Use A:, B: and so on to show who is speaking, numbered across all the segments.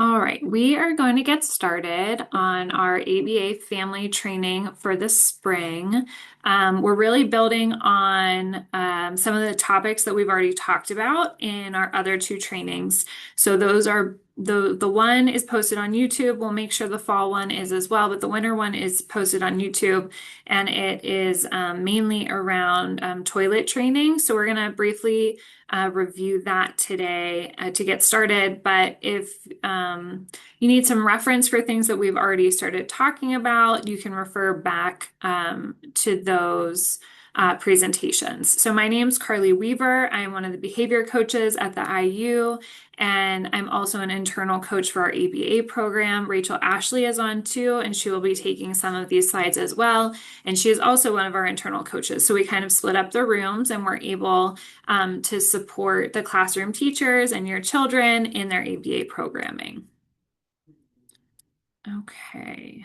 A: All right, we are going to get started on our ABA family training for the spring. We're really building on some of the topics that we've already talked about in our other two trainings. So those are the one is posted on YouTube. We'll make sure the fall one is as well, but the winter one is posted on YouTube, and it is mainly around toilet training. So we're going to briefly review that today to get started. But if you need some reference for things that we've already started talking about, you can refer back to those presentations. So my name's Carly Weaver. I'm one of the behavior coaches at the IU, and I'm also an internal coach for our ABA program. Rachel Ashley is on too, and she will be taking some of these slides as well. And she is also one of our internal coaches. So we kind of split up the rooms and we're able to support the classroom teachers and your children in their ABA programming. Okay.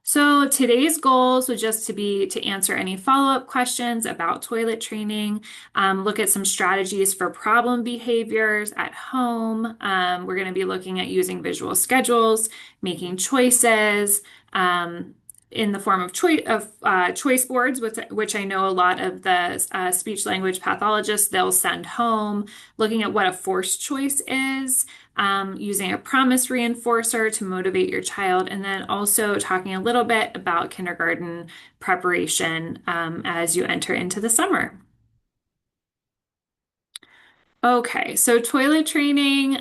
A: So today's goals would just to be to answer any follow-up questions about toilet training, look at some strategies for problem behaviors at home. We're going to be looking at using visual schedules, making choices, in the form of choice boards, which I know a lot of the speech language pathologists they'll send home, looking at what a forced choice is, using a promise reinforcer to motivate your child, and then also talking a little bit about kindergarten preparation as you enter into the summer. Okay, so toilet training,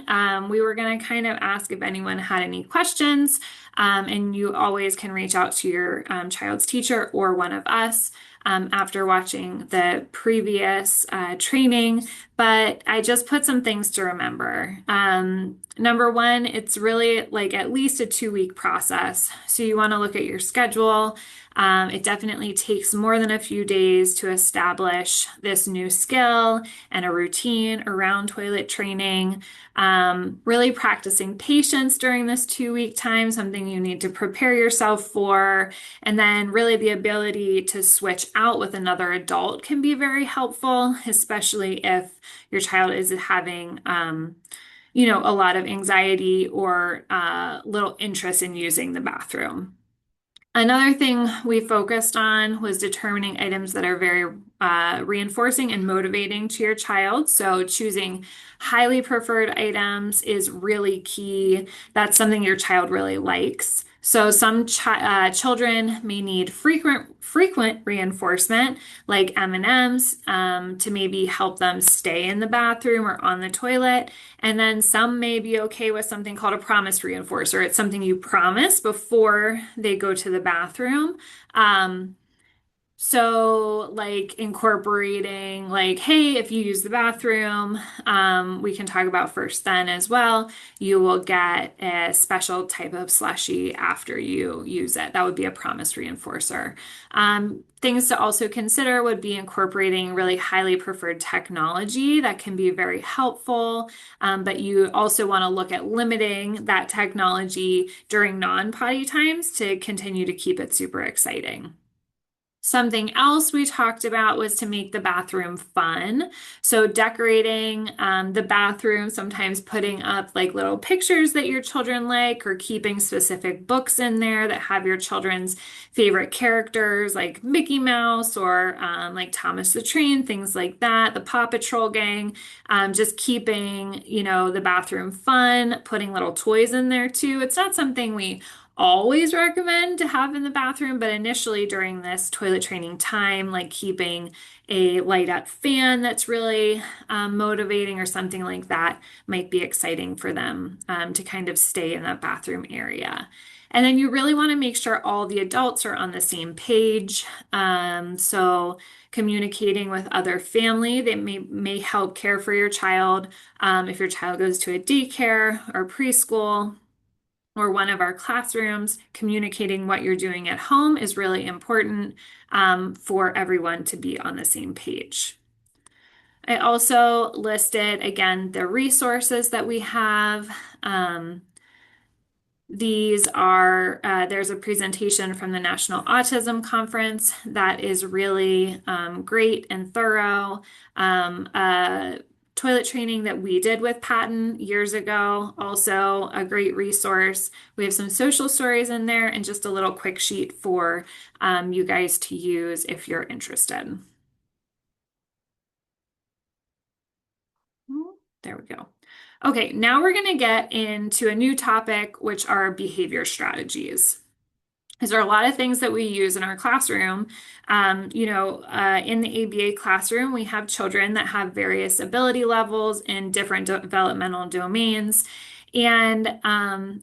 A: we were going to kind of ask if anyone had any questions, and you always can reach out to your child's teacher or one of us after watching the previous training. But I just put some things to remember. Number one, it's really like at least a 2-week process. So you want to look at your schedule. It definitely takes more than a few days to establish this new skill and a routine around toilet training. Really practicing patience during this 2-week time, something you need to prepare yourself for. And then really the ability to switch out with another adult can be very helpful, especially if your child is having a lot of anxiety or little interest in using the bathroom. Another thing we focused on was determining items that are very reinforcing and motivating to your child. So choosing highly preferred items is really key. That's something your child really likes. So some children may need frequent reinforcement, like M&Ms, to maybe help them stay in the bathroom or on the toilet. And then some may be okay with something called a promise reinforcer. It's something you promise before they go to the bathroom. So, like incorporating, like, hey, if you use the bathroom, we can talk about first then as well. You will get a special type of slushy after you use it. That would be a promise reinforcer. Things to also consider would be incorporating really highly preferred technology that can be very helpful, but you also want to look at limiting that technology during non-potty times to continue to keep it super exciting. Something else we talked about was to make the bathroom fun. So decorating the bathroom, sometimes putting up like little pictures that your children like, or keeping specific books in there that have your children's favorite characters like Mickey Mouse or like Thomas the Train, things like that, the Paw Patrol gang. Just keeping, the bathroom fun, putting little toys in there too. It's not something we always recommend to have in the bathroom, but initially during this toilet training time, like keeping a light up fan that's really motivating or something like that might be exciting for them to kind of stay in that bathroom area. And then you really want to make sure all the adults are on the same page. So communicating with other family that may help care for your child. If your child goes to a daycare or preschool, or one of our classrooms, communicating what you're doing at home is really important for everyone to be on the same page. I also listed again the resources that we have. These are, there's a presentation from the National Autism Conference that is really great and thorough. toilet training that we did with Patton years ago, also a great resource. We have some social stories in there and just a little quick sheet for you guys to use if you're interested. There we go. Okay, now we're going to get into a new topic, which are behavior strategies. These are a lot of things that we use in our classroom. In the ABA classroom, we have children that have various ability levels in different developmental domains. And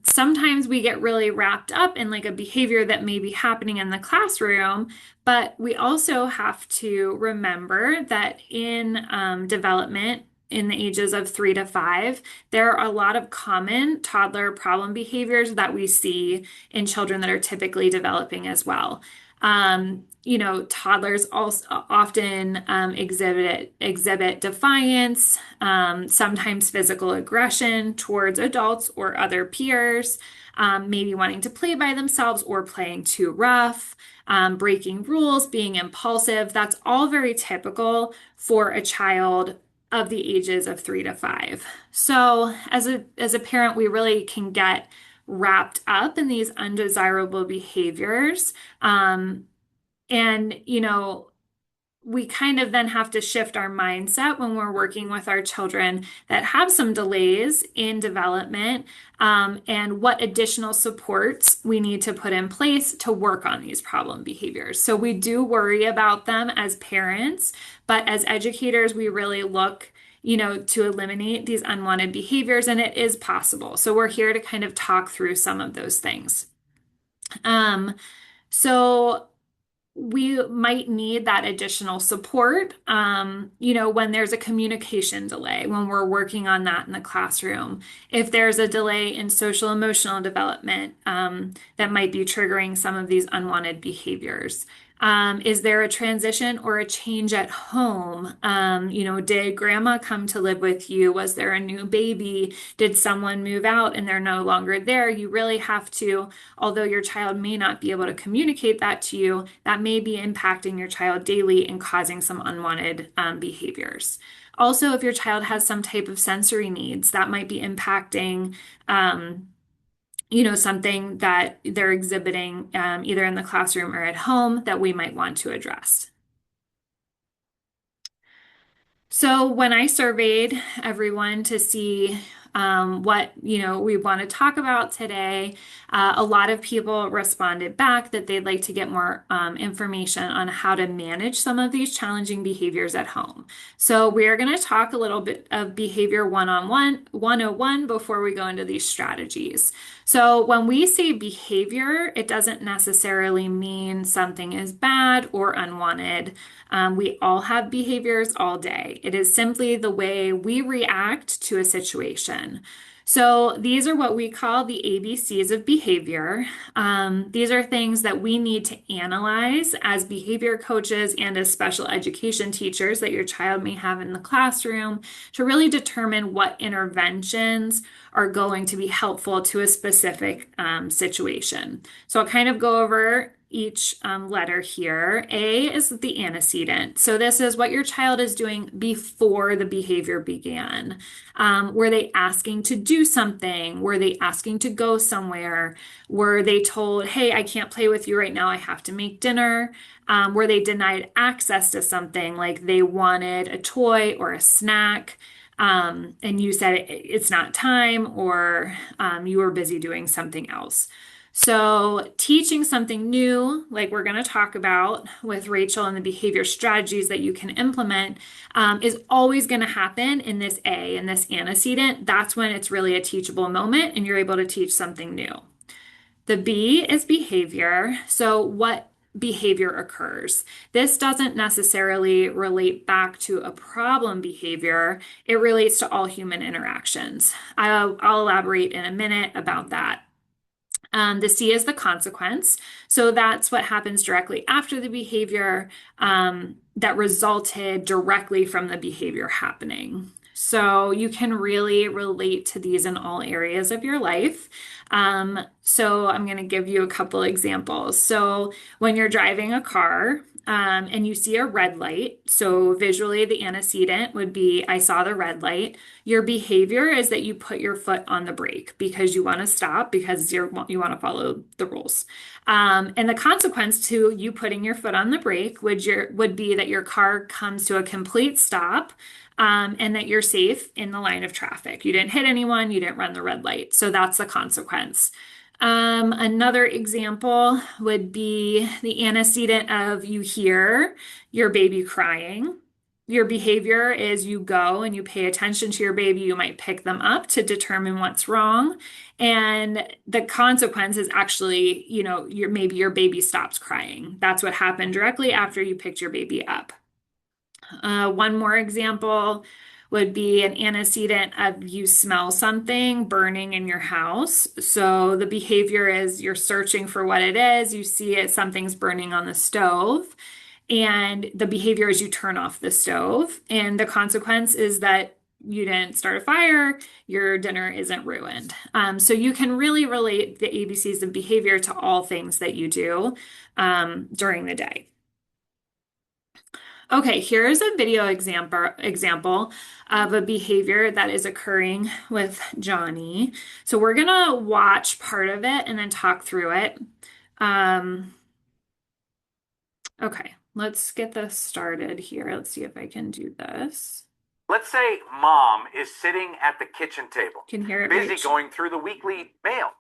A: sometimes we get really wrapped up in like a behavior that may be happening in the classroom, but we also have to remember that in development, in the ages of 3 to 5, there are a lot of common toddler problem behaviors that we see in children that are typically developing as well. Toddlers also often exhibit defiance, sometimes physical aggression towards adults or other peers, maybe wanting to play by themselves or playing too rough, breaking rules, being impulsive. That's all very typical for a child of the ages of 3 to 5. So as a parent, we really can get wrapped up in these undesirable behaviors. And, we kind of then have to shift our mindset when we're working with our children that have some delays in development, and what additional supports we need to put in place to work on these problem behaviors. So we do worry about them as parents, but as educators, we really look, to eliminate these unwanted behaviors, and it is possible. So we're here to kind of talk through some of those things. So we might need that additional support, when there's a communication delay, when we're working on that in the classroom. If there's a delay in social emotional development, that might be triggering some of these unwanted behaviors. Is there a transition or a change at home? Did grandma come to live with you? Was there a new baby? Did someone move out and they're no longer there? You really have to, although your child may not be able to communicate that to you, that may be impacting your child daily and causing some unwanted behaviors. Also, if your child has some type of sensory needs, that might be impacting something that they're exhibiting, either in the classroom or at home, that we might want to address. So when I surveyed everyone to see what we want to talk about today, a lot of people responded back that they'd like to get more information on how to manage some of these challenging behaviors at home. So we're going to talk a little bit of behavior 101 before we go into these strategies. So when we say behavior, it doesn't necessarily mean something is bad or unwanted. We all have behaviors all day. It is simply the way we react to a situation. So these are what we call the ABCs of behavior. These are things that we need to analyze as behavior coaches and as special education teachers that your child may have in the classroom to really determine what interventions are going to be helpful to a specific situation. So I'll kind of go over each letter here. A is the antecedent. So this is what your child is doing before the behavior began. Were they asking to do something? Were they asking to go somewhere? Were they told, hey, I can't play with you right now, I have to make dinner? Were they denied access to something, like they wanted a toy or a snack? And you said it's not time, or you were busy doing something else. So teaching something new, like we're going to talk about with Rachel and the behavior strategies that you can implement, is always going to happen in this A, in this antecedent. That's when it's really a teachable moment and you're able to teach something new. The B is behavior. So what behavior occurs? This doesn't necessarily relate back to a problem behavior. It relates to all human interactions. I'll elaborate in a minute about that. The C is the consequence. So that's what happens directly after the behavior, that resulted directly from the behavior happening. So you can really relate to these in all areas of your life. So I'm going to give you a couple examples. So when you're driving a car, and you see a red light. So visually, the antecedent would be, I saw the red light. Your behavior is that you put your foot on the brake because you want to stop because you want to follow the rules. And the consequence to you putting your foot on the brake would be that your car comes to a complete stop, and that you're safe in the line of traffic. You didn't hit anyone, you didn't run the red light. So that's the consequence. Another example would be the antecedent of you hear your baby crying. Your behavior is you go and you pay attention to your baby. You might pick them up to determine what's wrong. And the consequence is actually, maybe your baby stops crying. That's what happened directly after you picked your baby up. One more example would be an antecedent of you smell something burning in your house. So the behavior is you're searching for what it is, you see it, something's burning on the stove, and the behavior is you turn off the stove. And the consequence is that you didn't start a fire, your dinner isn't ruined. So you can really relate the ABCs of behavior to all things that you do during the day. Okay, here's a video example of a behavior that is occurring with Johnny. So we're gonna watch part of it and then talk through it. Um, okay, let's get this started here. Let's see if I can do this.
B: Let's say mom is sitting at the kitchen table,
A: Can hear it,
B: busy
A: Rach?
B: going through the weekly mail.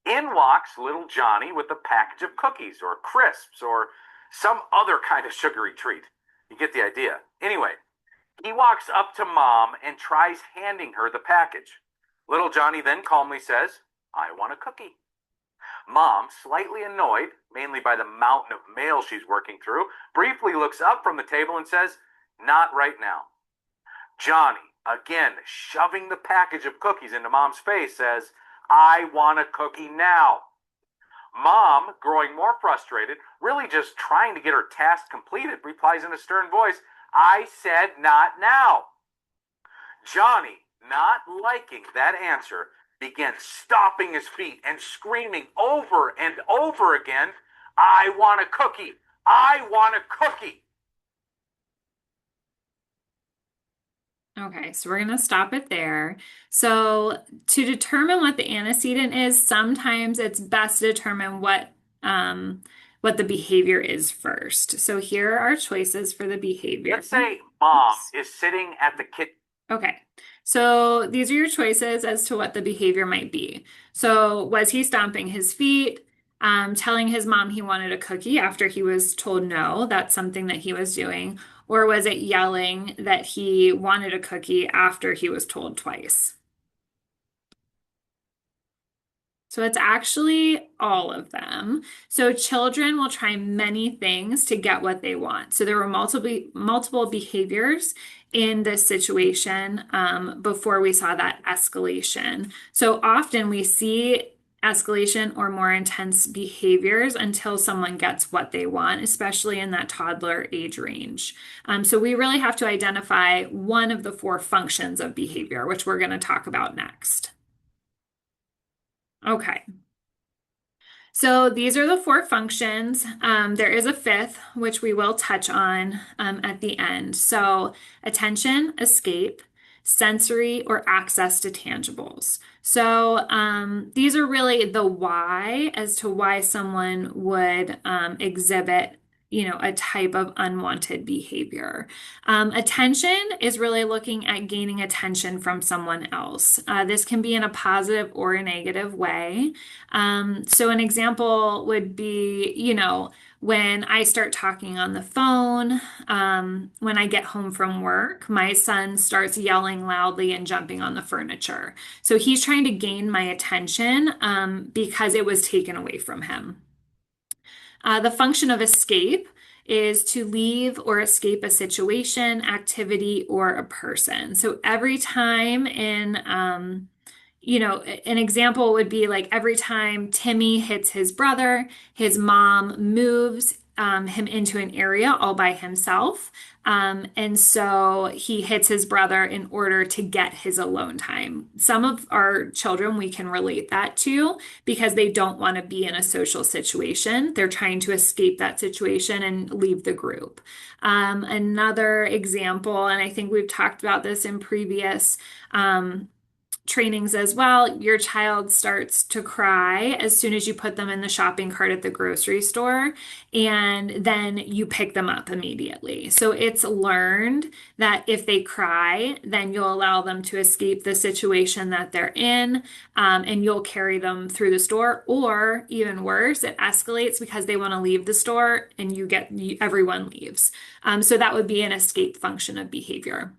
B: In walks little Johnny with a package of cookies or crisps or some other kind of sugary treat. You get the idea. Anyway, he walks up to mom and tries handing her the package. Little Johnny then calmly says, "I want a cookie." Mom, slightly annoyed, mainly by the mountain of mail she's working through, briefly looks up from the table and says, "Not right now." Johnny, again shoving the package of cookies into mom's face, says, "I want a cookie now." Mom, growing more frustrated, really just trying to get her task completed, replies in a stern voice, "I said not now." Johnny, not liking that answer, began stomping his feet and screaming over and over again, "I want a cookie! I want a cookie!"
A: Okay, so we're going to stop it there. So to determine what the antecedent is, sometimes it's best to determine what the behavior is first. So here are our choices for the behavior.
B: Let's say mom is sitting at the kitchen.
A: Okay, so these are your choices as to what the behavior might be. So was he stomping his feet, telling his mom he wanted a cookie after he was told no? That's something that he was doing. Or was it yelling that he wanted a cookie after he was told twice? So it's actually all of them. So children will try many things to get what they want. So there were multiple behaviors in this situation before we saw that escalation. So often we see escalation or more intense behaviors until someone gets what they want, especially in that toddler age range. So we really have to identify one of the four functions of behavior, which we're going to talk about next. Okay. So these are the four functions. There is a fifth, which we will touch on at the end. So attention, escape, sensory, or access to tangibles. So these are really the why as to why someone would exhibit a type of unwanted behavior. Attention is really looking at gaining attention from someone else. This can be in a positive or a negative way. So an example would be, when I start talking on the phone, when I get home from work, my son starts yelling loudly and jumping on the furniture. So he's trying to gain my attention because it was taken away from him. The function of escape is to leave or escape a situation, activity, or a person. So every time an example would be like every time Timmy hits his brother, his mom moves him into an area all by himself. And so he hits his brother in order to get his alone time. Some of our children we can relate that to because they don't want to be in a social situation. They're trying to escape that situation and leave the group. Another example, and I think we've talked about this in previous trainings as well, your child starts to cry as soon as you put them in the shopping cart at the grocery store, and then you pick them up immediately. So it's learned that if they cry, then you'll allow them to escape the situation that they're in, and you'll carry them through the store. Or even worse, it escalates because they want to leave the store and everyone leaves. So that would be an escape function of behavior.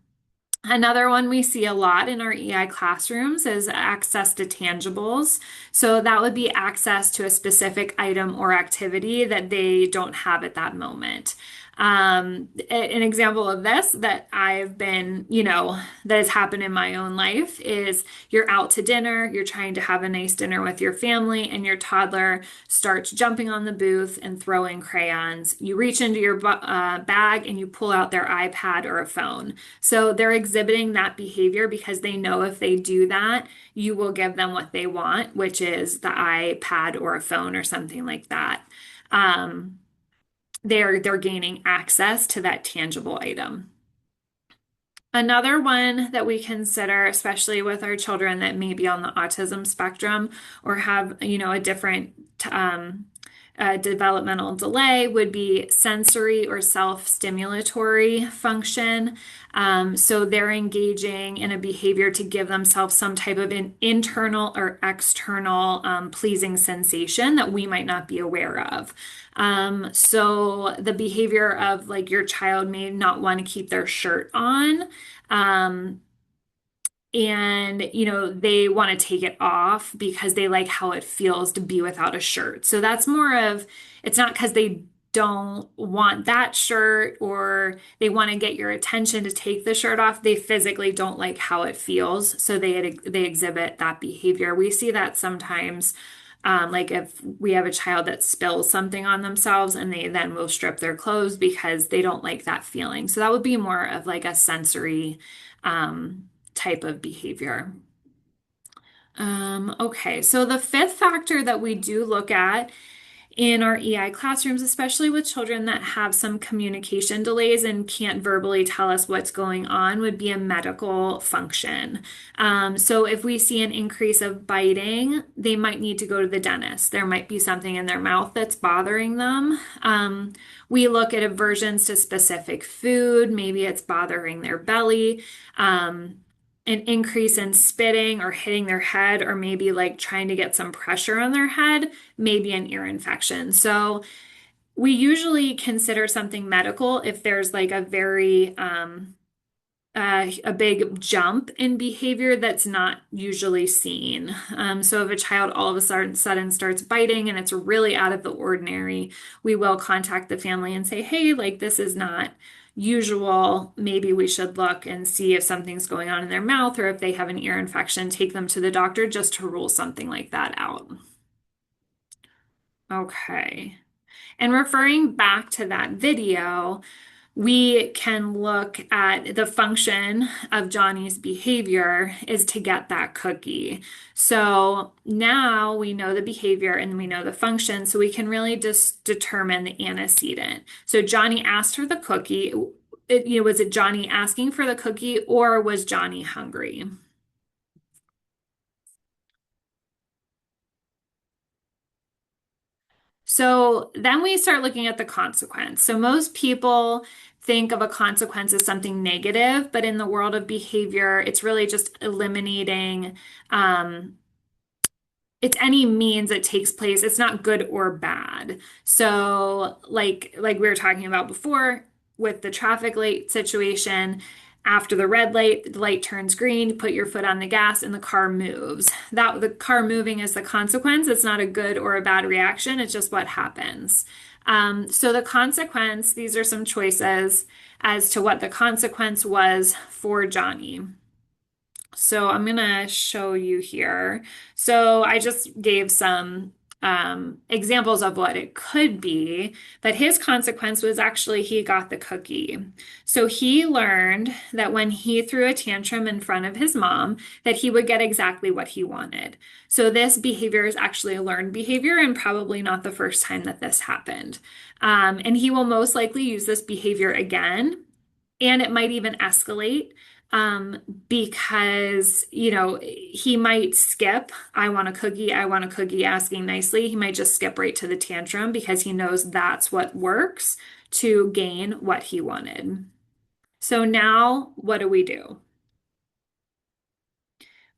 A: Another one we see a lot in our EI classrooms is access to tangibles. So that would be access to a specific item or activity that they don't have at that moment. An example of this that I've been, that has happened in my own life is you're out to dinner, you're trying to have a nice dinner with your family, and your toddler starts jumping on the booth and throwing crayons. You reach into your bag and you pull out their iPad or a phone. So they're exhibiting that behavior because they know if they do that, you will give them what they want, which is the iPad or a phone or something like that. They're gaining access to that tangible item. Another one that we consider, especially with our children that may be on the autism spectrum or have, a different developmental delay, would be sensory or self-stimulatory function. So they're engaging in a behavior to give themselves some type of an internal or external pleasing sensation that we might not be aware of. So the behavior of like your child may not want to keep their shirt on. And they want to take it off because they like how it feels to be without a shirt. So that's more of, it's not because they don't want that shirt or they want to get your attention to take the shirt off. They physically don't like how it feels, so they exhibit that behavior. We see that sometimes, like if we have a child that spills something on themselves and they then will strip their clothes because they don't like that feeling. So that would be more of like a sensory type of behavior. Okay, so the fifth factor that we do look at in our EI classrooms, especially with children that have some communication delays and can't verbally tell us what's going on, would be a medical function. So if we see an increase of biting, they might need to go to the dentist. There might be something in their mouth that's bothering them. We look at aversions to specific food. Maybe it's bothering their belly. An increase in spitting or hitting their head, or maybe like trying to get some pressure on their head, maybe an ear infection. So we usually consider something medical if there's like a very a big jump in behavior that's not usually seen. So if a child all of a sudden starts biting and it's really out of the ordinary, we will contact the family and say, hey, like this is not usual. Maybe we should look and see if something's going on in their mouth or if they have an ear infection, take them to the doctor just to rule something like that out. Okay. And referring back to that video, we can look at the function of Johnny's behavior is to get that cookie. So now we know the behavior and we know the function, so we can really just determine the antecedent. So Johnny asked for the cookie. Was it Johnny asking for the cookie or was Johnny hungry? So then we start looking at the consequence. So most people think of a consequence as something negative, but in the world of behavior, it's really just eliminating, it's any means that takes place. It's not good or bad. So like we were talking about before with the traffic light situation, after the red light, the light turns green, you put your foot on the gas and the car moves. That the car moving is the consequence. It's not a good or a bad reaction. It's just what happens. So the consequence, these are some choices as to what the consequence was for Johnny. So I'm gonna show you here. So I just gave some examples of what it could be, but his consequence was actually he got the cookie. So he learned that when he threw a tantrum in front of his mom, that he would get exactly what he wanted. So this behavior is actually a learned behavior and probably not the first time that this happened. And he will most likely use this behavior again, and it might even escalate um, because, he might skip, I want a cookie, asking nicely. He might just skip right to the tantrum because he knows that's what works to gain what he wanted. So now what do?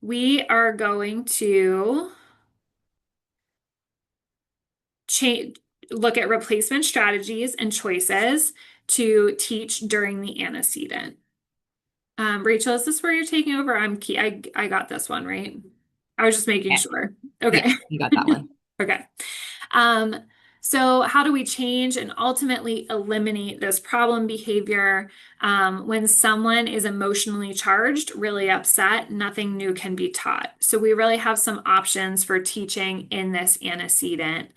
A: We are going to change, look at replacement strategies and choices to teach during the antecedent. Rachel, is this where you're taking over? I'm key. I got this one, right? I was just making
C: Okay.
A: sure.
C: Yeah,
A: Okay.
C: you got that one.
A: Okay. Um, so how do we change and ultimately eliminate this problem behavior? When someone is emotionally charged, really upset, nothing new can be taught. So we really have some options for teaching in this antecedent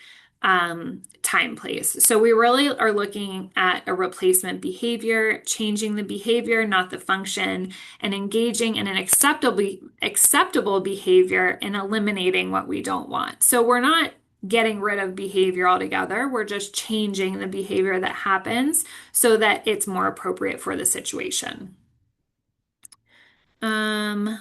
A: time place. So we really are looking at a replacement behavior, changing the behavior, not the function, and engaging in an acceptable behavior and eliminating what we don't want. So we're not getting rid of behavior altogether. We're just changing the behavior that happens so that it's more appropriate for the situation. Um,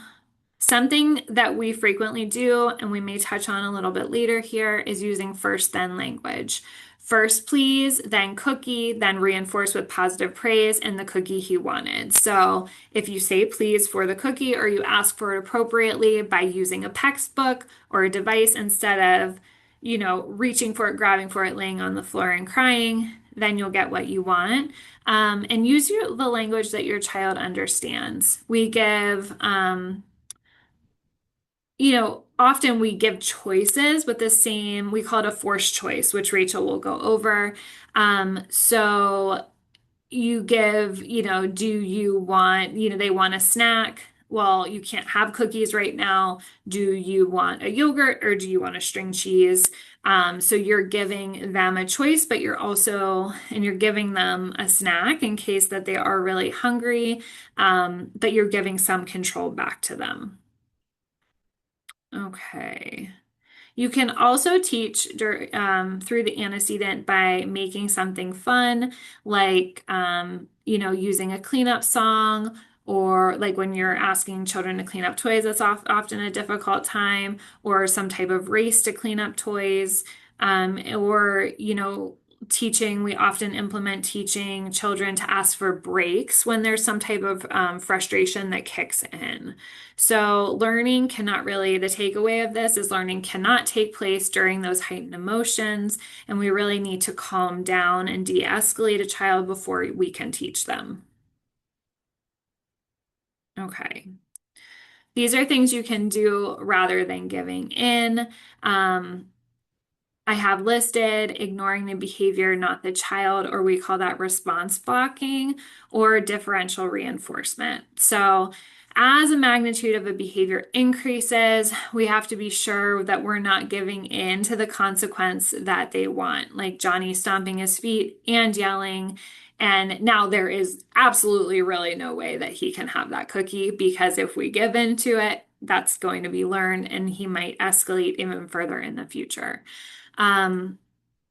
A: Something that we frequently do, and we may touch on a little bit later here, is using first then language. First, please, then cookie, then reinforce with positive praise and the cookie he wanted. So if you say please for the cookie or you ask for it appropriately by using a textbook or a device instead of, reaching for it, grabbing for it, laying on the floor and crying, then you'll get what you want. And use the language that your child understands. Often we give choices with the same, we call it a forced choice, which Rachel will go over. So you give, do you want, they want a snack? Well, you can't have cookies right now. Do you want a yogurt or do you want a string cheese? So you're giving them a choice, but you're giving them a snack in case that they are really hungry, but you're giving some control back to them. Okay. You can also teach through the antecedent by making something fun, like using a cleanup song, or like when you're asking children to clean up toys, that's often a difficult time, or some type of race to clean up toys, or teaching. We often implement teaching children to ask for breaks when there's some type of frustration that kicks in. So, the takeaway of this is learning cannot take place during those heightened emotions, and we really need to calm down and de escalate a child before we can teach them. Okay. These are things you can do rather than giving in. I have listed ignoring the behavior, not the child, or we call that response blocking or differential reinforcement. So, as a magnitude of a behavior increases, we have to be sure that we're not giving in to the consequence that they want, like Johnny stomping his feet and yelling. And now there is absolutely really no way that he can have that cookie because if we give in to it, that's going to be learned and he might escalate even further in the future. Um,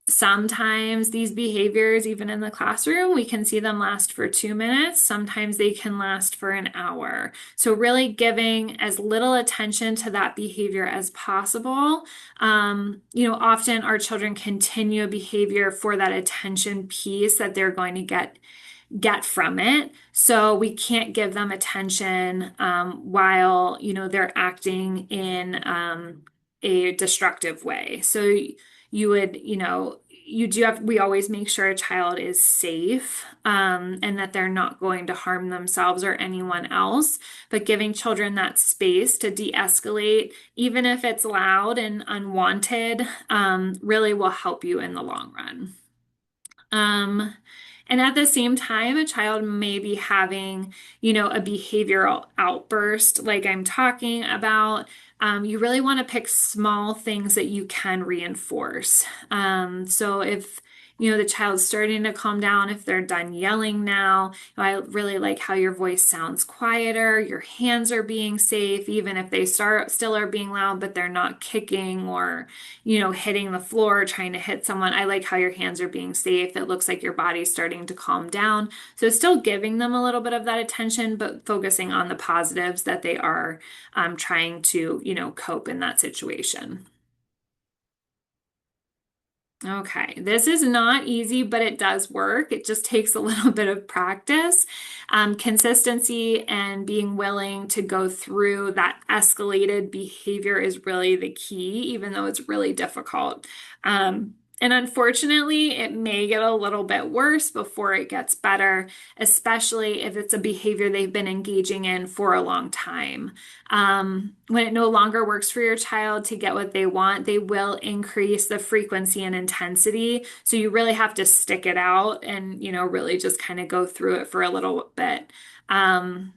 A: Sometimes these behaviors, even in the classroom, we can see them last for 2 minutes. Sometimes they can last for an hour. So, really giving as little attention to that behavior as possible. Often our children continue a behavior for that attention piece that they're going to get from it. So we can't give them attention while they're acting in a destructive way. So you would, we always make sure a child is safe and that they're not going to harm themselves or anyone else. But giving children that space to de-escalate, even if it's loud and unwanted, really will help you in the long run. And at the same time, a child may be having, a behavioral outburst like I'm talking about, You really want to pick small things that you can reinforce. So if the child's starting to calm down, if they're done yelling now, I really like how your voice sounds quieter, your hands are being safe, even if they still are being loud, but they're not kicking or, hitting the floor, trying to hit someone. I like how your hands are being safe. It looks like your body's starting to calm down. So still giving them a little bit of that attention, but focusing on the positives that they are trying to, cope in that situation. Okay, this is not easy, but it does work. It just takes a little bit of practice, consistency, and being willing to go through that escalated behavior is really the key, even though it's really difficult. And unfortunately, it may get a little bit worse before it gets better, especially if it's a behavior they've been engaging in for a long time. When it no longer works for your child to get what they want, they will increase the frequency and intensity. So you really have to stick it out and, really just kind of go through it for a little bit. Um,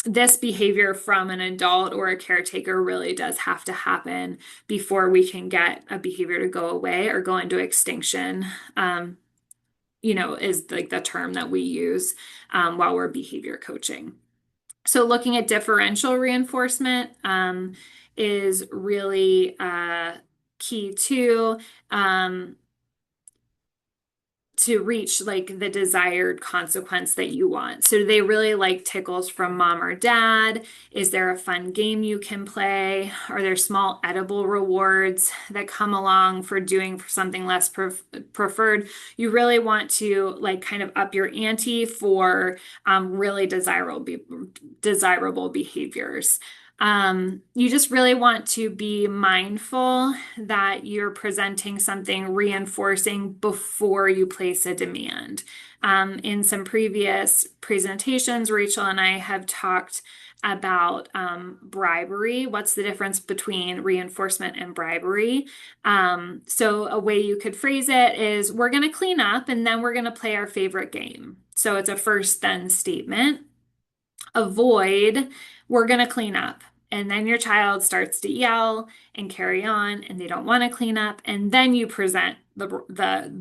A: this behavior from an adult or a caretaker really does have to happen before we can get a behavior to go away or go into extinction. Is like the term that we use while we're behavior coaching. So looking at differential reinforcement is really key too. To reach like the desired consequence that you want. So do they really like tickles from mom or dad? Is there a fun game you can play? Are there small edible rewards that come along for doing something less preferred? You really want to like kind of up your ante for really desirable behaviors. You just really want to be mindful that you're presenting something reinforcing before you place a demand. In some previous presentations, Rachel and I have talked about bribery. What's the difference between reinforcement and bribery? So, a way you could phrase it is we're going to clean up and then we're going to play our favorite game. So, it's a first then statement. Avoid, we're going to clean up. And then your child starts to yell and carry on, and they don't want to clean up. And then you present the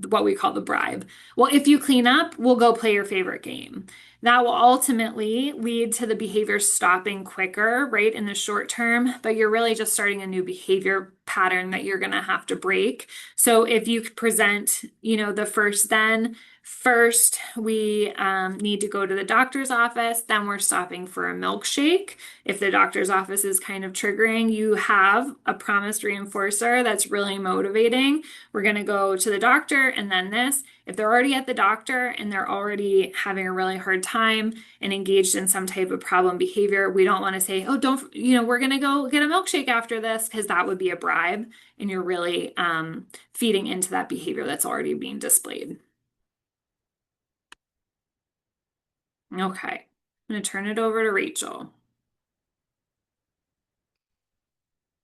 A: what we call the bribe. Well, if you clean up, we'll go play your favorite game. That will ultimately lead to the behavior stopping quicker, right, in the short term, but you're really just starting a new behavior pattern that you're going to have to break. So if you present, the first then, first, we need to go to the doctor's office. Then we're stopping for a milkshake. If the doctor's office is kind of triggering, you have a promised reinforcer that's really motivating. We're going to go to the doctor and then this. If they're already at the doctor and they're already having a really hard time and engaged in some type of problem behavior, we don't want to say, oh, don't, we're going to go get a milkshake after this, because that would be a bribe. And you're really feeding into that behavior that's already being displayed. Okay, I'm going to turn it over to Rachel.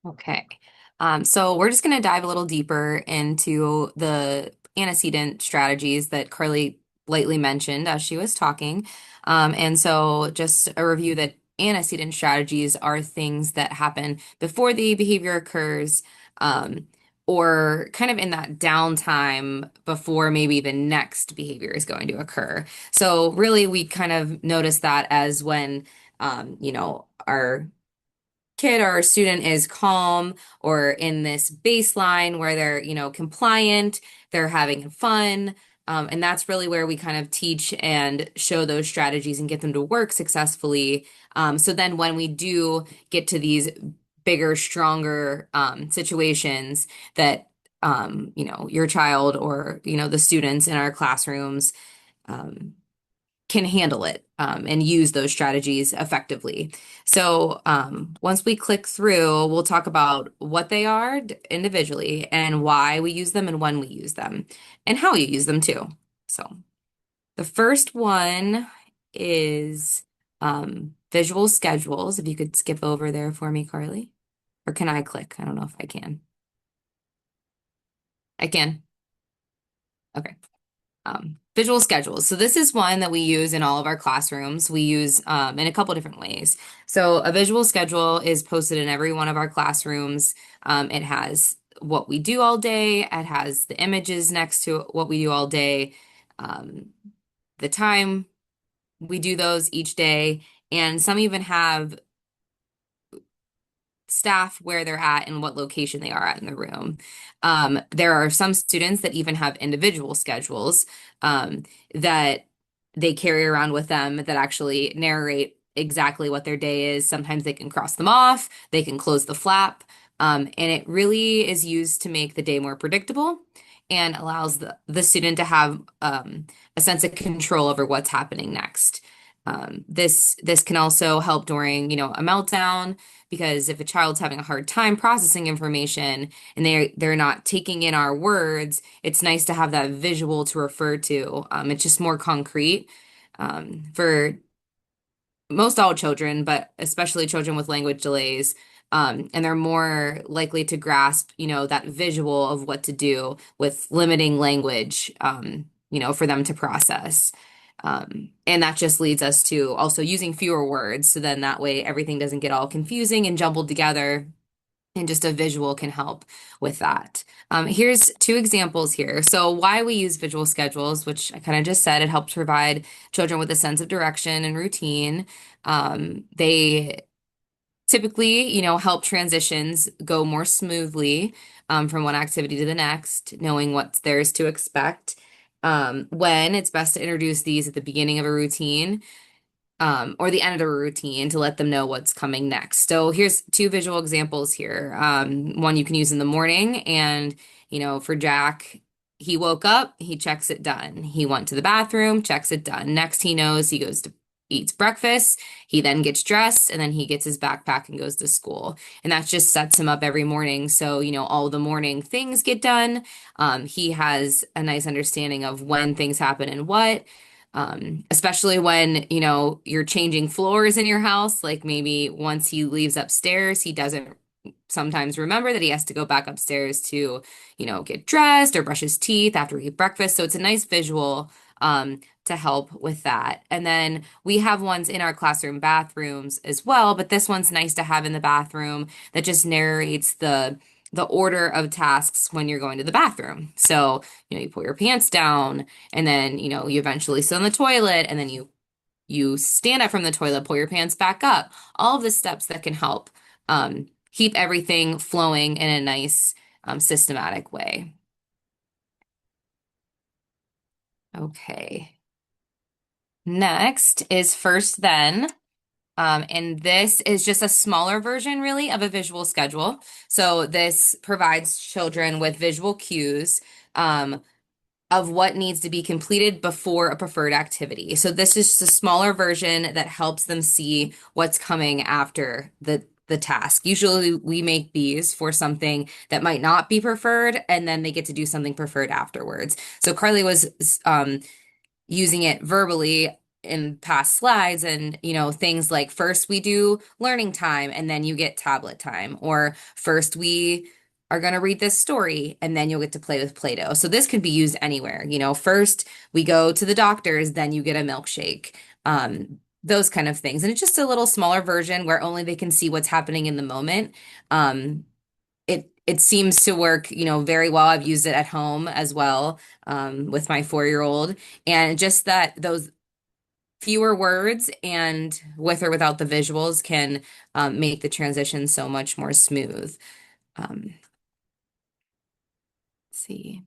C: Okay. So we're just going to dive a little deeper into the antecedent strategies that Carly lightly mentioned as she was talking. And so just a review that antecedent strategies are things that happen before the behavior occurs, or kind of in that downtime before maybe the next behavior is going to occur. So really, we kind of notice that as when, our kid or our student is calm or in this baseline where they're, compliant, they're having fun. And that's really where we kind of teach and show those strategies and get them to work successfully. So then when we do get to these bigger, stronger situations that, your child or, the students in our classrooms can handle it and use those strategies effectively. So once we click through, we'll talk about what they are individually and why we use them and when we use them and how you use them too. So the first one is visual schedules. If you could skip over there for me, Carly. Or can I click? I don't know if I can. I can. Okay. Visual schedules. So this is one that we use in all of our classrooms. We use in a couple different ways. So a visual schedule is posted in every one of our classrooms. It has what we do all day. It has the images next to what we do all day, um, the time we do those each day, and some even have staff where they're at and what location they are at in the room. There are some students that even have individual schedules that they carry around with them that actually narrate exactly what their day is. Sometimes they can cross them off, they can close the flap, and it really is used to make the day more predictable and allows the student to have a sense of control over what's happening next. This can also help during, a meltdown, because if a child's having a hard time processing information and they're not taking in our words, it's nice to have that visual to refer to. It's just more concrete for most all children, but especially children with language delays. And they're more likely to grasp, that visual of what to do with limiting language, for them to process. And that just leads us to also using fewer words. So then that way everything doesn't get all confusing and jumbled together. And just a visual can help with that. Here's two examples here. So why we use visual schedules, which I kind of just said, it helps provide children with a sense of direction and routine. They typically, help transitions go more smoothly from one activity to the next, knowing what there's to expect. When it's best to introduce these at the beginning of a routine or the end of a routine to let them know what's coming next. So here's two visual examples here. One you can use in the morning, and for Jack, he woke up, he checks it done. He went to the bathroom, checks it done. Next, he knows he goes to eats breakfast. He then gets dressed, and then he gets his backpack and goes to school. And that just sets him up every morning. So, all the morning things get done. He has a nice understanding of when things happen and what. Especially when, you're changing floors in your house, like maybe once he leaves upstairs, he doesn't sometimes remember that he has to go back upstairs to, get dressed or brush his teeth after he eat breakfast. So it's a nice visual to help with that. And then we have ones in our classroom bathrooms as well, but this one's nice to have in the bathroom that just narrates the order of tasks when you're going to the bathroom. So, you pull your pants down, and then, you eventually sit on the toilet, and then you stand up from the toilet, pull your pants back up. All of the steps that can help keep everything flowing in a nice, systematic way. Okay. Next is First Then. And this is just a smaller version, really, of a visual schedule. So this provides children with visual cues of what needs to be completed before a preferred activity. So this is just a smaller version that helps them see what's coming after the task. Usually we make these for something that might not be preferred, and then they get to do something preferred afterwards. So Carly was using it verbally in past slides, and things like first we do learning time and then you get tablet time, or first we are going to read this story and then you'll get to play with Play-Doh. So this could be used anywhere. First we go to the doctor's, then you get a milkshake, those kind of things. And it's just a little smaller version where only they can see what's happening in the moment. It seems to work, very well. I've used it at home as well, with my 4-year-old, and just that those fewer words and with or without the visuals can make the transition so much more smooth. Let's see.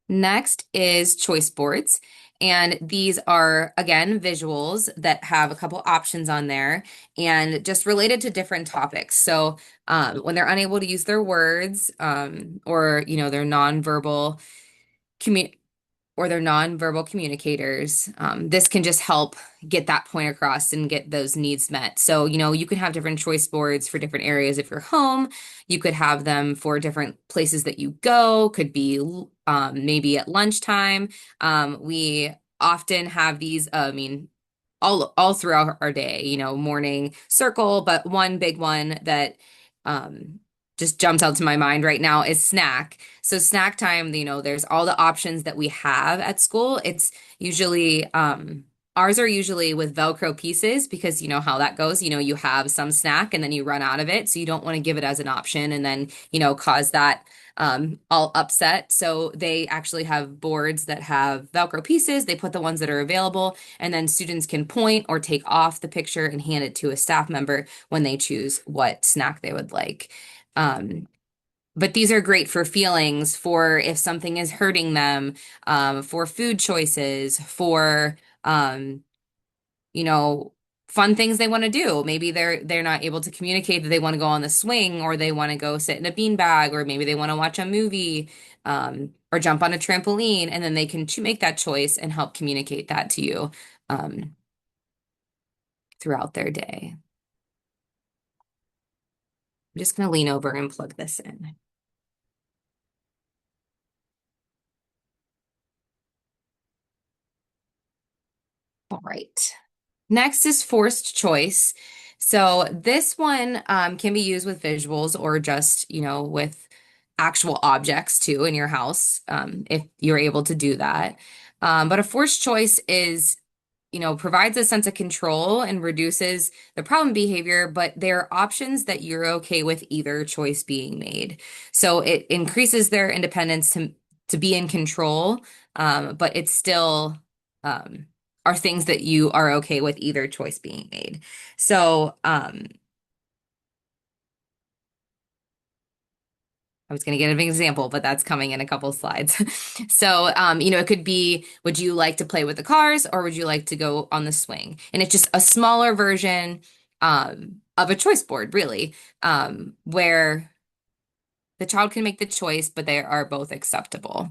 C: Next is choice boards. And these are, again, visuals that have a couple options on there and just related to different topics. So when they're unable to use their words, or, they're nonverbal commu or they're nonverbal communicators, this can just help get that point across and get those needs met. So, you can have different choice boards for different areas of your home. You could have them for different places that you go, could be maybe at lunchtime. We often have these, all throughout our day, morning circle, but one big one that just jumps out to my mind right now is snack. So snack time, there's all the options that we have at school. It's usually ours are usually with Velcro pieces because you know how that goes. You have some snack and then you run out of it, so you don't want to give it as an option and then, cause that all upset. So they actually have boards that have Velcro pieces. They put the ones that are available, and then students can point or take off the picture and hand it to a staff member when they choose what snack they would like. Um, but these are great for feelings, for if something is hurting them, for food choices, for um, you know, fun things they want to do. Maybe they're not able to communicate that they want to go on the swing, or they want to go sit in a beanbag, or maybe they want to watch a movie, or jump on a trampoline, and then they can make that choice and help communicate that to you um, throughout their day. I'm just going to lean over and plug this in. All right. Next is forced choice. So this one can be used with visuals or just, with actual objects too in your house, if you're able to do that. But a forced choice is, provides a sense of control and reduces the problem behavior, but there are options that you're okay with either choice being made. So it increases their independence to be in control, but it's still are things that you are okay with either choice being made. So I was going to get an example, but that's coming in a couple slides. So, it could be, would you like to play with the cars or would you like to go on the swing? And it's just a smaller version of a choice board, really, where the child can make the choice, but they are both acceptable.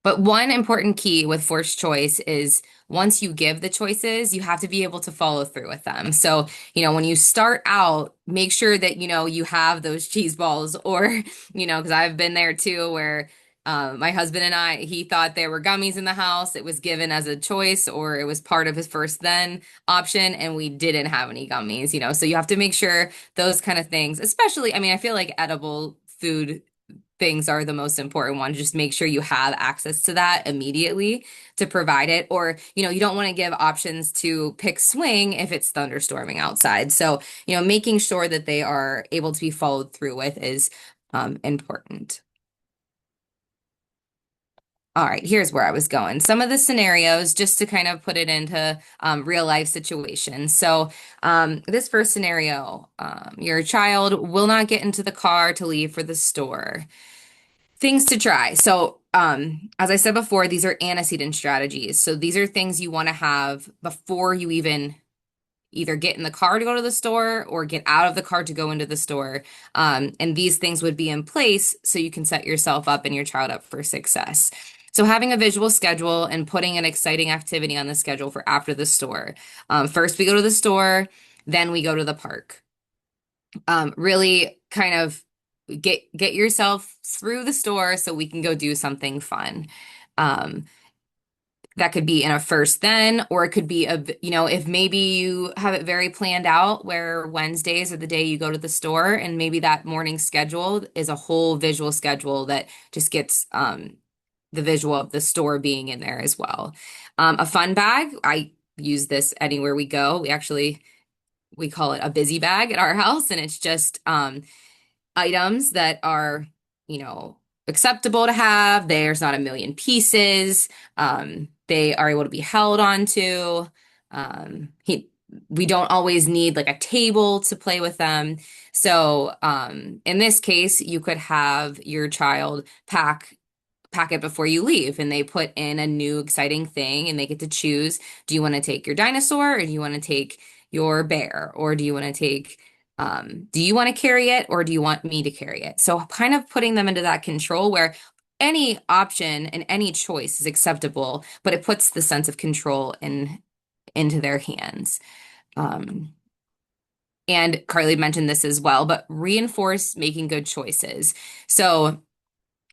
C: But one important key with forced choice is once you give the choices, you have to be able to follow through with them. So, when you start out, make sure that, you have those cheese balls or, because I've been there too, where my husband and he thought there were gummies in the house. It was given as a choice or it was part of his first then option, and we didn't have any gummies, so you have to make sure those kind of things, especially, I feel like edible food things are the most important one. Just make sure you have access to that immediately to provide it. Or, you don't want to give options to pick swing if it's thunderstorming outside. So, making sure that they are able to be followed through with is important. All right, here's where I was going. Some of the scenarios, just to kind of put it into real life situations. So, this first scenario, your child will not get into the car to leave for the store. Things to try. So, as I said before, these are antecedent strategies. So these are things you want to have before you even either get in the car to go to the store or get out of the car to go into the store. And these things would be in place so you can set yourself up and your child up for success. So having a visual schedule and putting an exciting activity on the schedule for after the store. First we go to the store, then we go to the park. Really kind of get yourself through the store so we can go do something fun. That could be in a first then, or it could be if maybe you have it very planned out where Wednesdays are the day you go to the store, and maybe that morning schedule is a whole visual schedule that just gets the visual of the store being in there as well. A fun bag, I use this anywhere we go. We call it a busy bag at our house, and it's just items that are, acceptable to have. There's not a million pieces. They are able to be held onto. We don't always need like a table to play with them. So, in this case, you could have your child pack it before you leave, and they put in a new exciting thing and they get to choose, do you want to take your dinosaur, or do you want to take your bear, or do you want to take do you want to carry it, or do you want me to carry it? So kind of putting them into that control where any option and any choice is acceptable, but it puts the sense of control into their hands. And Carly mentioned this as well, but reinforce making good choices. So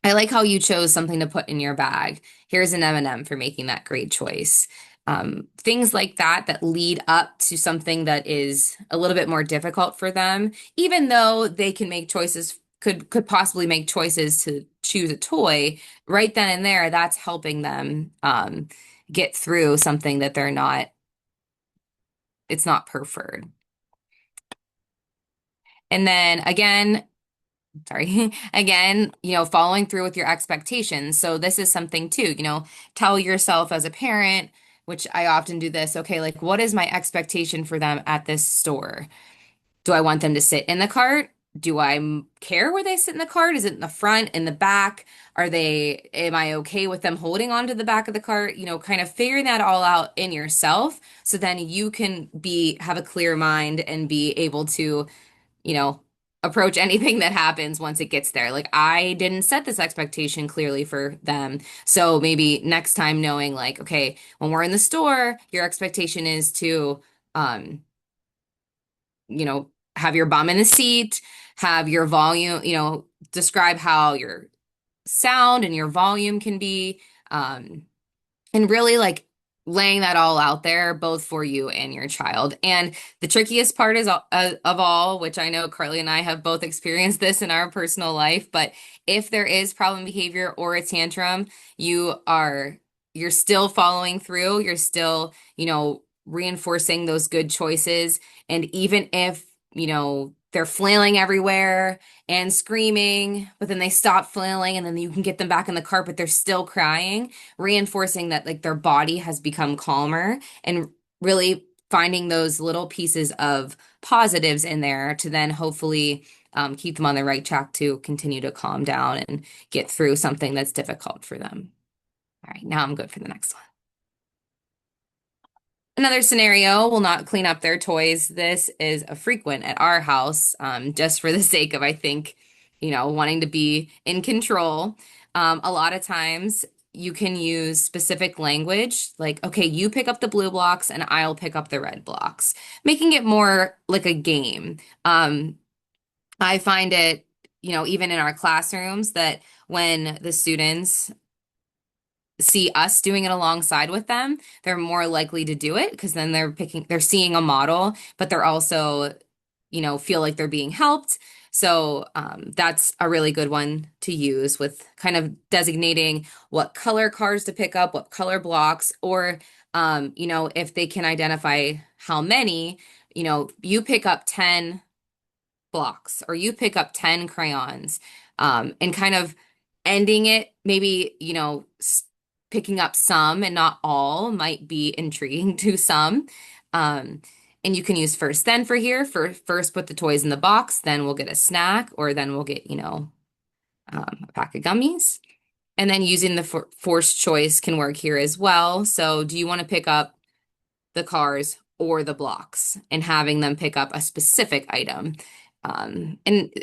C: I like how you chose something to put in your bag. Here's an M&M for making that great choice. things like that that lead up to something that is a little bit more difficult for them, even though they can make choices, could possibly make choices to choose a toy right then and there. That's helping them get through something that they're not, it's not preferred. And then again, sorry, again, following through with your expectations. So this is something too, tell yourself as a parent, which I often do this, okay, like what is my expectation for them at this store? Do I want them to sit in the cart? Do I care where they sit in the cart? Is it in the front, in the back? Am I okay with them holding on to the back of the cart? Kind of figuring that all out in yourself so then you can have a clear mind and be able to you know, approach anything that happens once it gets there. Like I didn't set this expectation clearly for them. So maybe next time knowing like, okay, when we're in the store, your expectation is to have your bum in the seat, have your volume, describe how your sound and your volume can be. And really like laying that all out there both for you and your child. And the trickiest part is of all, which I know Carly and I have both experienced this in our personal life, but if there is problem behavior or a tantrum, you're still following through, you're still, reinforcing those good choices. And even if, they're flailing everywhere and screaming, but then they stop flailing and then you can get them back in the cart, but they're still crying, reinforcing that like their body has become calmer and really finding those little pieces of positives in there to then hopefully keep them on the right track to continue to calm down and get through something that's difficult for them. All right, now I'm good for the next one. Another scenario will not clean up their toys. This is a frequent at our house, just for the sake of, I think, wanting to be in control. A lot of times you can use specific language, like, okay, you pick up the blue blocks and I'll pick up the red blocks, making it more like a game. I find it, even in our classrooms, that when the students see us doing it alongside with them, they're more likely to do it because then they're seeing a model, but they're also, feel like they're being helped. So that's a really good one to use with kind of designating what color cars to pick up, what color blocks, or, if they can identify how many, you pick up 10 blocks or you pick up 10 crayons, and kind of ending it, maybe, picking up some and not all might be intriguing to some. And you can use first then for here. First put the toys in the box, then we'll get a snack, or then we'll get, a pack of gummies. And then using the forced choice can work here as well. So do you want to pick up the cars or the blocks and having them pick up a specific item? And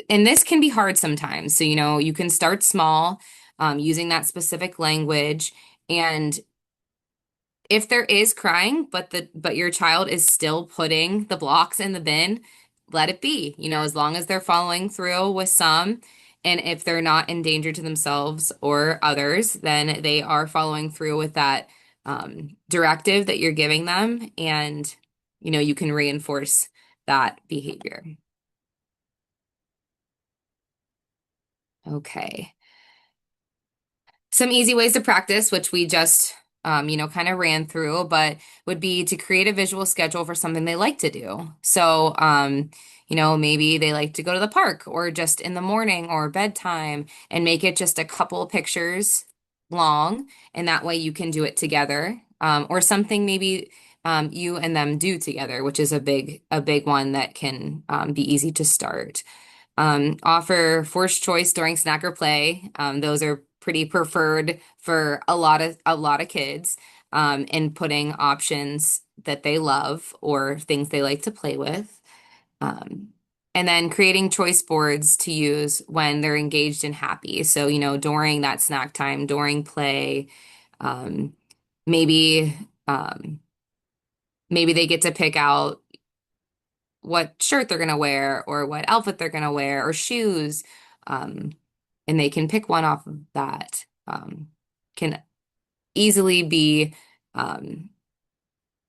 C: this can be hard sometimes. So, you can start small, using that specific language. And if there is crying, but your child is still putting the blocks in the bin, let it be, as long as they're following through with some. And if they're not in danger to themselves or others, then they are following through with that directive that you're giving them. And, you can reinforce that behavior. Okay. Some easy ways to practice, which we just, kind of ran through, but would be to create a visual schedule for something they like to do. So, maybe they like to go to the park or just in the morning or bedtime and make it just a couple pictures long. And that way you can do it together. Or something maybe you and them do together, which is a big one that can be easy to start. Offer forced choice during snack or play. Those are pretty preferred for a lot of kids, and putting options that they love or things they like to play with. Um, and then creating choice boards to use when they're engaged and happy. So, during that snack time, during play, um, maybe um, maybe they get to pick out what shirt they're going to wear or what outfit they're going to wear or shoes. Um, and they can pick one off of that. Can easily be, um,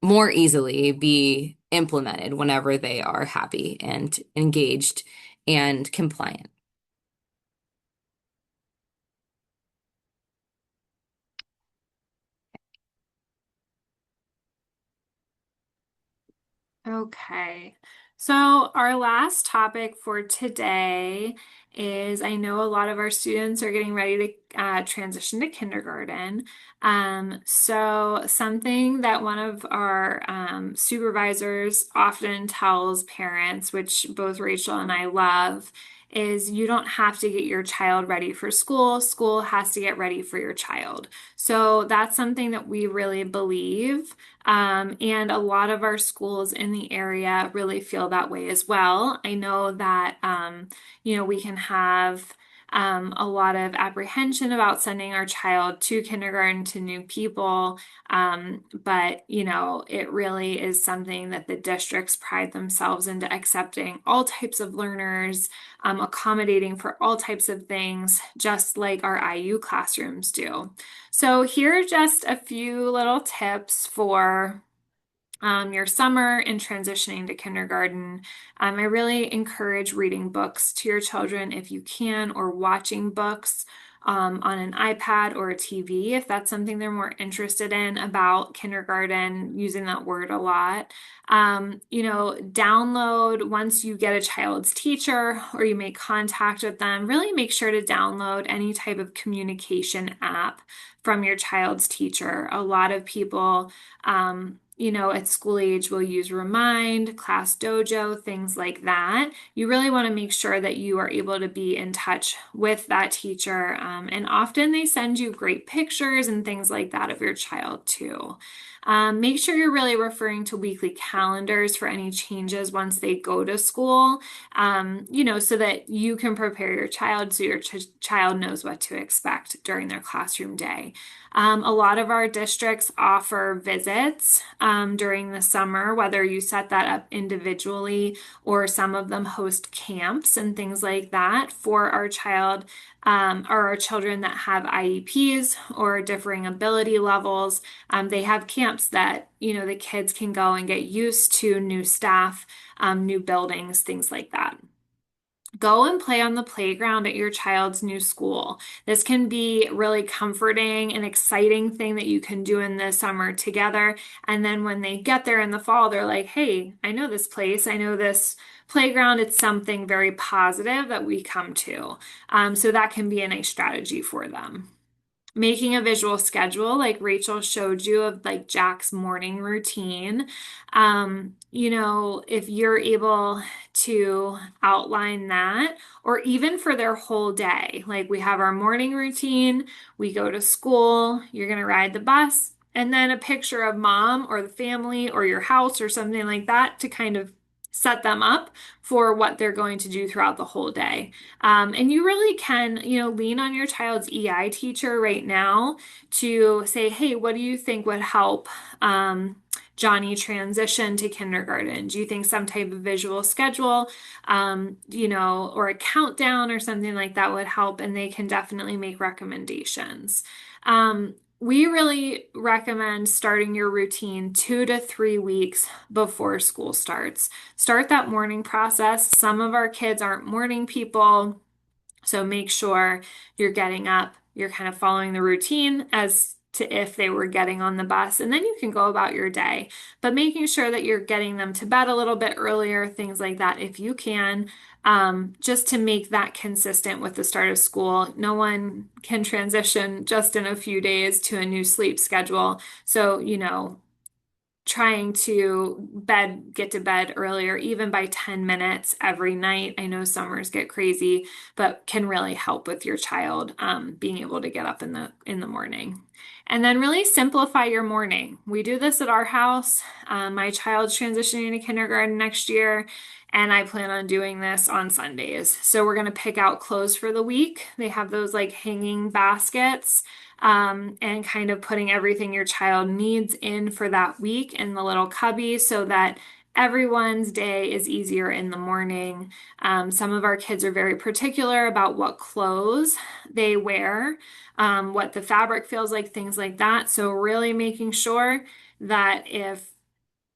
C: more easily be implemented whenever they are happy and engaged and compliant.
A: Okay. So our last topic for today is I know a lot of our students are getting ready to transition to kindergarten. So something that one of our supervisors often tells parents, which both Rachel and I love, is you don't have to get your child ready for school. School has to get ready for your child. So that's something that we really believe. And a lot of our schools in the area really feel that way as well. I know that, we can have a lot of apprehension about sending our child to kindergarten to new people. But, it really is something that the districts pride themselves into accepting all types of learners, accommodating for all types of things, just like our IU classrooms do. So here are just a few little tips for your summer and transitioning to kindergarten. I really encourage reading books to your children if you can, or watching books on an iPad or a TV if that's something they're more interested in about kindergarten, using that word a lot. Download once you get a child's teacher or you make contact with them, really make sure to download any type of communication app from your child's teacher. A lot of people, at school age will use Remind, Class Dojo, things like that. You really want to make sure that you are able to be in touch with that teacher. And often they send you great pictures and things like that of your child too. Make sure you're really referring to weekly calendars for any changes once they go to school, so that you can prepare your child so your child knows what to expect during their classroom day. A lot of our districts offer visits during the summer, whether you set that up individually or some of them host camps and things like that for our child or our children that have IEPs or differing ability levels. They have camps that, the kids can go and get used to new staff, new buildings, things like that. Go and play on the playground at your child's new school. This can be really comforting and exciting thing that you can do in the summer together. And then when they get there in the fall, they're like, hey, I know this place. I know this playground. It's something very positive that we come to. So that can be a nice strategy for them. Making a visual schedule like Rachel showed you of like Jack's morning routine. If you're able to outline that, or even for their whole day, like we have our morning routine, we go to school, you're going to ride the bus, and then a picture of mom or the family or your house or something like that to kind of set them up for what they're going to do throughout the whole day. And you really can, lean on your child's EI teacher right now to say, hey, what do you think would help Johnny transition to kindergarten? Do you think some type of visual schedule, or a countdown or something like that would help? And they can definitely make recommendations. We really recommend starting your routine 2 to 3 weeks before school starts. Start that morning process. Some of our kids aren't morning people, so make sure you're getting up, you're kind of following the routine as to if they were getting on the bus, and then you can go about your day. But making sure that you're getting them to bed a little bit earlier, things like that, if you can, just to make that consistent with the start of school. No one can transition just in a few days to a new sleep schedule. So, trying to get to bed earlier, even by 10 minutes every night. I know summers get crazy, but can really help with your child being able to get up in the morning. And then really simplify your morning. We do this at our house. My child's transitioning to kindergarten next year, and I plan on doing this on Sundays. So we're going to pick out clothes for the week. They have those like hanging baskets, and kind of putting everything your child needs in for that week in the little cubby so that everyone's day is easier in the morning. Some of our kids are very particular about what clothes they wear, what the fabric feels like, things like that. So really making sure that if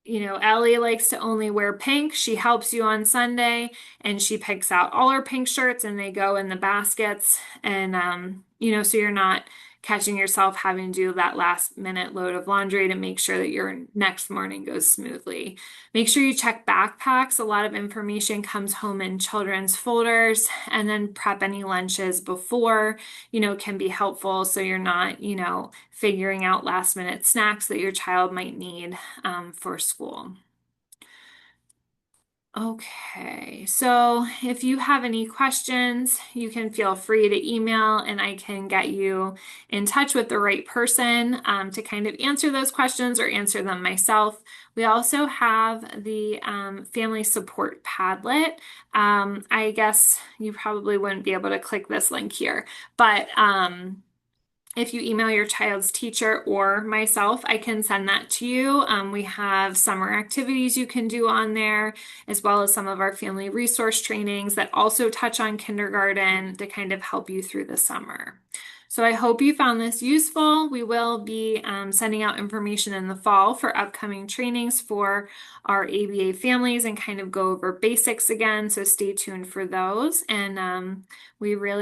A: Ellie likes to only wear pink. She helps you on Sunday and she picks out all her pink shirts and they go in the baskets. And, so you're not catching yourself having to do that last minute load of laundry to make sure that your next morning goes smoothly. Make sure you check backpacks. A lot of information comes home in children's folders, and then prep any lunches before, can be helpful so you're not, figuring out last minute snacks that your child might need for school. Okay, so if you have any questions, you can feel free to email and I can get you in touch with the right person to kind of answer those questions or answer them myself. We also have the Family Support Padlet. I guess you probably wouldn't be able to click this link here, but if you email your child's teacher or myself, I can send that to you. We have summer activities you can do on there, as well as some of our family resource trainings that also touch on kindergarten to kind of help you through the summer. So I hope you found this useful. We will be sending out information in the fall for upcoming trainings for our ABA families and kind of go over basics again. So stay tuned for those. And we really